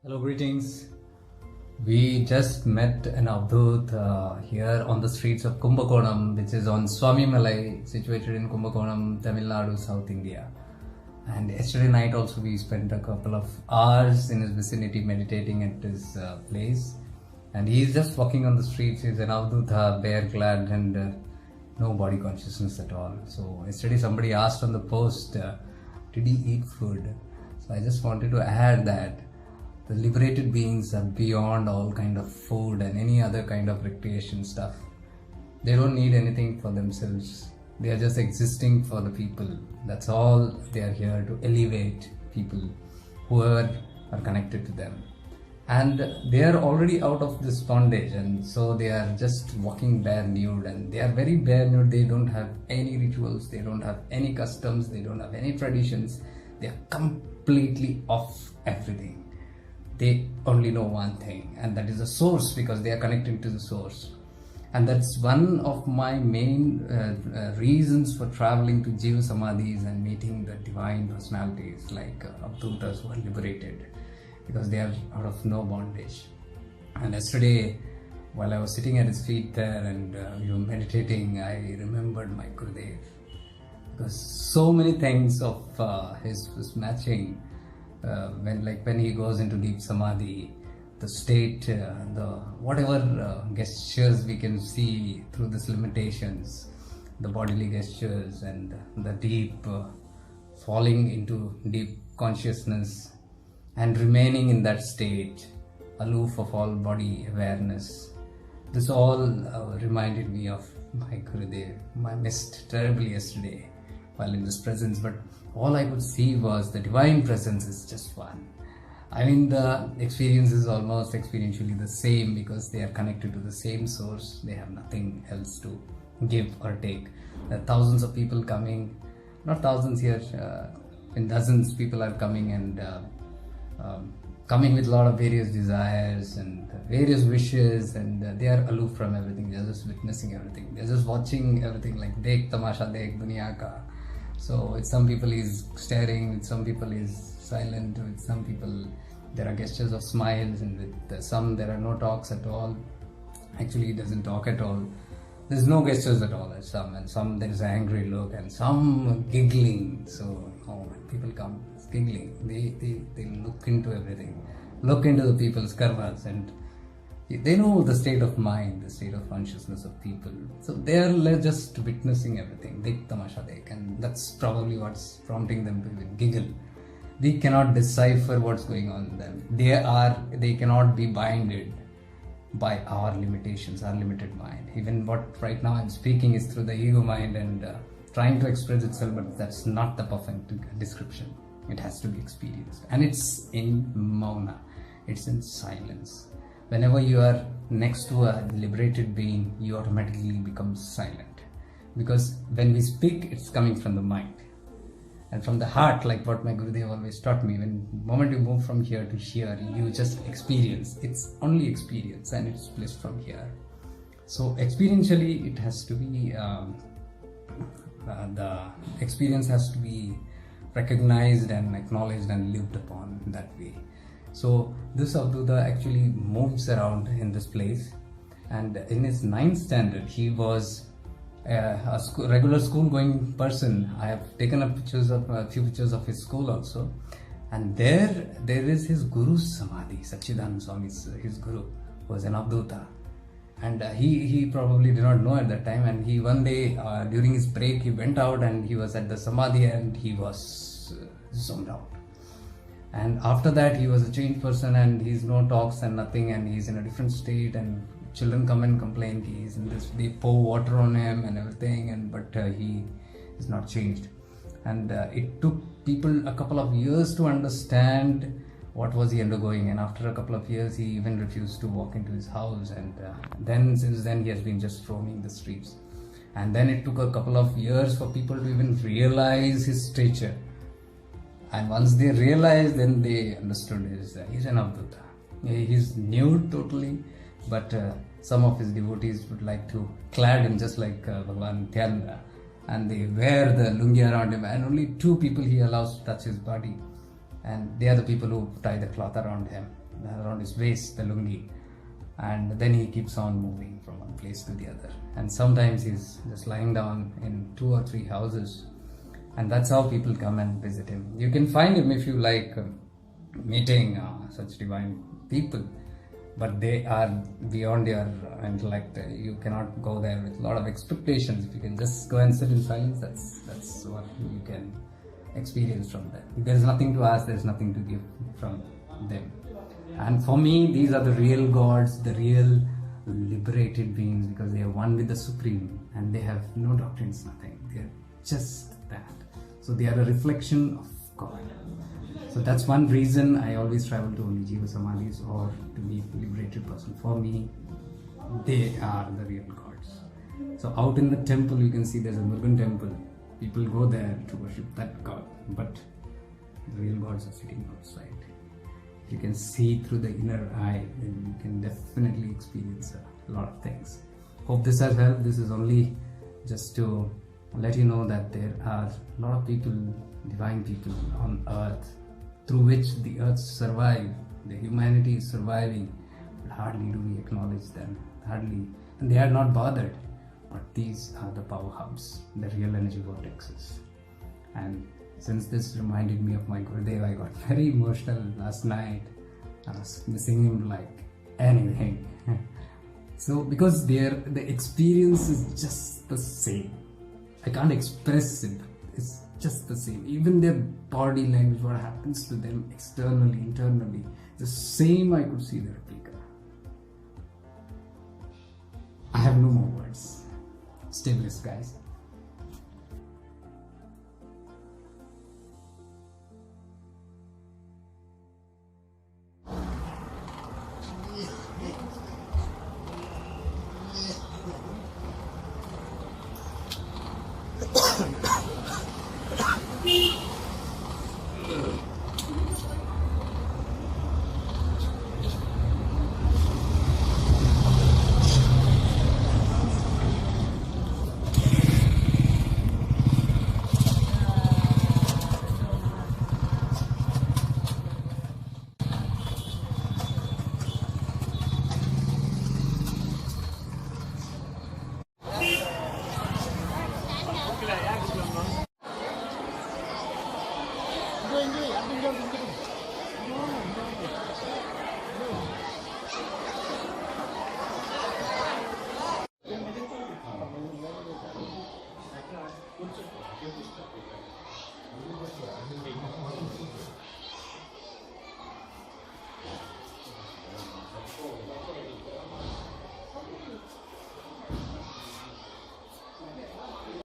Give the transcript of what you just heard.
Hello, greetings. We just met an Avadhut here on the streets of Kumbakonam, which is on Swami Malai, situated in Kumbakonam, Tamil Nadu, South India. And yesterday night also we spent a couple of hours in his vicinity meditating at his place. And he is just walking on the streets. He's an Avadhut, bare clad and no body consciousness at all. So yesterday somebody asked on the post, did he eat food? So I just wanted to add that the liberated beings are beyond all kind of food and any other kind of recreation stuff. They don't need anything for themselves. They are just existing for the people. That's all they are here to elevate people, whoever are connected to them. And they are already out of this bondage, and so they are just walking bare nude, and they are very bare nude. They don't have any rituals, they don't have any customs, they don't have any traditions. They are completely off everything. They only know one thing, and that is the source, because they are connected to the source. And that's one of my main reasons for traveling to Jiva Samadhis and meeting the divine personalities like Avadhootas who are liberated, because they are out of no bondage. And yesterday, while I was sitting at his feet there and meditating, I remembered my Gurudev, because so many things of his was matching. When he goes into deep samadhi, the state, the whatever gestures we can see through these limitations, the bodily gestures and the deep falling into deep consciousness and remaining in that state, aloof of all body awareness. This all reminded me of my Gurudev, whom I missed terribly yesterday while in this presence, but all I could see was the divine presence is just one. I mean, the experience is almost experientially the same, because they are connected to the same source. They have nothing else to give or take. There are thousands of people coming, not thousands here, in dozens people are coming, and coming with a lot of various desires and various wishes, and they are aloof from everything. They are just witnessing everything. They are just watching everything, like dekh tamasha dekh duniya ka. So with some people he's staring, with some people he's silent, with some people there are gestures of smiles, and with some there are no talks at all. Actually he doesn't talk at all. There's no gestures at all at some, and some there's an angry look, and some giggling. So when people come giggling, they look into everything, look into the people's karmas, and they know the state of mind, the state of consciousness of people. So they are just witnessing everything. Dekh tamasha dekh, and that's probably what's prompting them to giggle. We cannot decipher what's going on in them. They cannot be binded by our limitations, our limited mind. Even what right now I'm speaking is through the ego mind and trying to express itself, but that's not the perfect description. It has to be experienced, and it's in mauna, it's in silence. Whenever you are next to a liberated being, you automatically become silent, because when we speak, it's coming from the mind and from the heart, like what my Gurudev always taught me. When the moment you move from here to here, you just experience. It's only experience, and it's placed from here. So experientially, it has to be the experience has to be recognized and acknowledged and lived upon that way. So this Avadhuta actually moves around in this place, and in his 9th standard he was a regular school going person. I have taken a few pictures of his school also, and there is his Guru's Samadhi. Sachidananda Swami is his Guru, was an Avadhuta, and he probably did not know at that time, and he one day during his break he went out and he was at the Samadhi, and he was zoned out. And after that he was a changed person, and he's no talks and nothing, and he's in a different state, and children come and complain he's in this, they pour water on him and everything, but he is not changed. And it took people a couple of years to understand what was he undergoing, and after a couple of years he even refused to walk into his house, and then since then he has been just roaming the streets. And then it took a couple of years for people to even realize his stature. And once they realized, then they understood he's an Avadhuta. He's nude totally, but some of his devotees would like to clad him just like Bhagavan Nityananda, and they wear the lungi around him, and only 2 people he allows to touch his body. and they are the people who tie the cloth around him. around his waist, the lungi, and then he keeps on moving from one place to the other. And sometimes he's just lying down in 2 or 3 houses, and that's how people come and visit him. You can find him if you like meeting such divine people, but they are beyond your intellect. You cannot go there with a lot of expectations. If you can just go and sit in silence, that's what you can experience from them. There's nothing to ask, there's nothing to give from them. And for me, these are the real gods, the real liberated beings, because they are one with the Supreme and they have no doctrines, nothing. They are just that. So they are a reflection of God. So that's one reason I always travel to only Jiva Samadhis or to meet a liberated person. For me, they are the real gods. So out in the temple, you can see there's a Murugan temple. People go there to worship that God, but the real gods are sitting outside. If you can see through the inner eye, then you can definitely experience a lot of things. Hope this has helped. This is only just to let you know that there are a lot of people, divine people on earth, through which the earth survive, the humanity is surviving, but hardly do we acknowledge them, hardly, and they are not bothered. But these are the power hubs, the real energy vortexes. And since this reminded me of my Gurudev, I got very emotional last night. I was missing him like anything. So because the experience is just the same. I can't express it. It's just the same. Even their body language, what happens to them externally, internally, the same. I could see the replica. I have no more words. Stay blessed, guys.